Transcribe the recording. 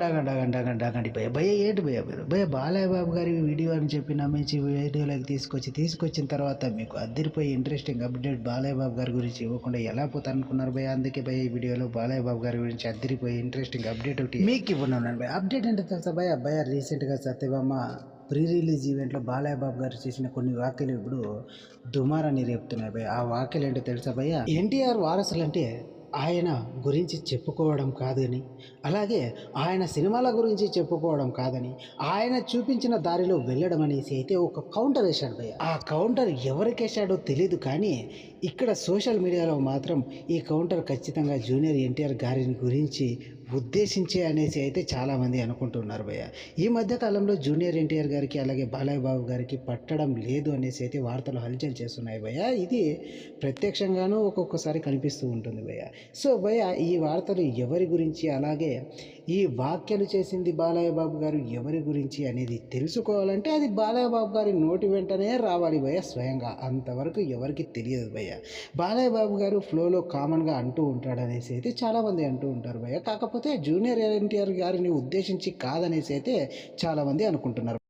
ఆగండి భయ్య భయ్య ఏంటి భయ్య మీరు భయ్య బాలయ్య బాబు గారి వీడియో అని చెప్పి నమ్మించి వీడియోలోకి తీసుకొచ్చిన తర్వాత మీకు అద్దరిపోయి ఇంట్రెస్టింగ్ అప్డేట్ బాలయ్య బాబు గారి గురించి ఇవ్వకుండా ఎలా పోతారు అనుకున్నారు భయ్య. అందుకే భయ్య ఈ వీడియోలో బాలయ్య బాబు గారి గురించి అద్దరిపోయి ఇంట్రెస్టింగ్ అప్డేట్ ఒకటి మీకు ఇవ్వనున్నాను భయ్య. అప్డేట్ అంటే తెలుసా భయ్య భయ్య రీసెంట్గా సత్యభామ ప్రీ రిలీజ్ ఈవెంట్లో బాలయ్య బాబు గారు చేసిన కొన్ని వ్యాఖ్యలు ఇప్పుడు దుమారాన్ని రేపుతున్నాయి భయ్య. ఆ వ్యాఖ్యలు ఏంటో తెలుసా భయ్య, ఎన్టీఆర్ వారసులు అంటే ఆయన గురించి చెప్పుకోవడం కాదని, అలాగే ఆయన సినిమాల గురించి చెప్పుకోవడం కాదని, ఆయన చూపించిన దారిలో వెళ్ళడం అనేసి అయితే ఒక కౌంటర్ వేశాడు భయ్య. ఆ కౌంటర్ ఎవరికి వేశాడో తెలియదు, కానీ ఇక్కడ సోషల్ మీడియాలో మాత్రం ఈ కౌంటర్ ఖచ్చితంగా జూనియర్ ఎన్టీఆర్ గారిని గురించి ఉద్దేశించే అనేసి అయితే చాలామంది అనుకుంటున్నారు భయ్య. ఈ మధ్య కాలంలో జూనియర్ ఎన్టీఆర్ గారికి అలాగే బాలయ్య బాబు గారికి పట్టడం లేదు అనేసి అయితే వార్తలు హల్చల్ చేస్తున్నాయి భయ్య. ఇది ప్రత్యక్షంగానూ ఒక్కొక్కసారి కనిపిస్తూ ఉంటుంది భయ్య. సో భయ్య, ఈ వార్తలు ఎవరి గురించి, అలాగే ఈ వ్యాఖ్యలు చేసింది బాలయ్య బాబు గారు ఎవరి గురించి అనేది తెలుసుకోవాలంటే అది బాలయ్య బాబు గారి నోటి వెంటనే రావాలి భయ్య స్వయంగా. అంతవరకు ఎవరికి తెలియదు భయ్య. బాలయ్య బాబు గారు ఫ్లోలో కామన్గా అంటూ ఉంటాడు అనేసి అయితే చాలామంది అంటూ ఉంటారు భయ్య. కాకపోతే జూనియర్ ఎన్టీఆర్ గారిని ఉద్దేశించి కాదనేసి అయితే చాలామంది అనుకుంటున్నారు.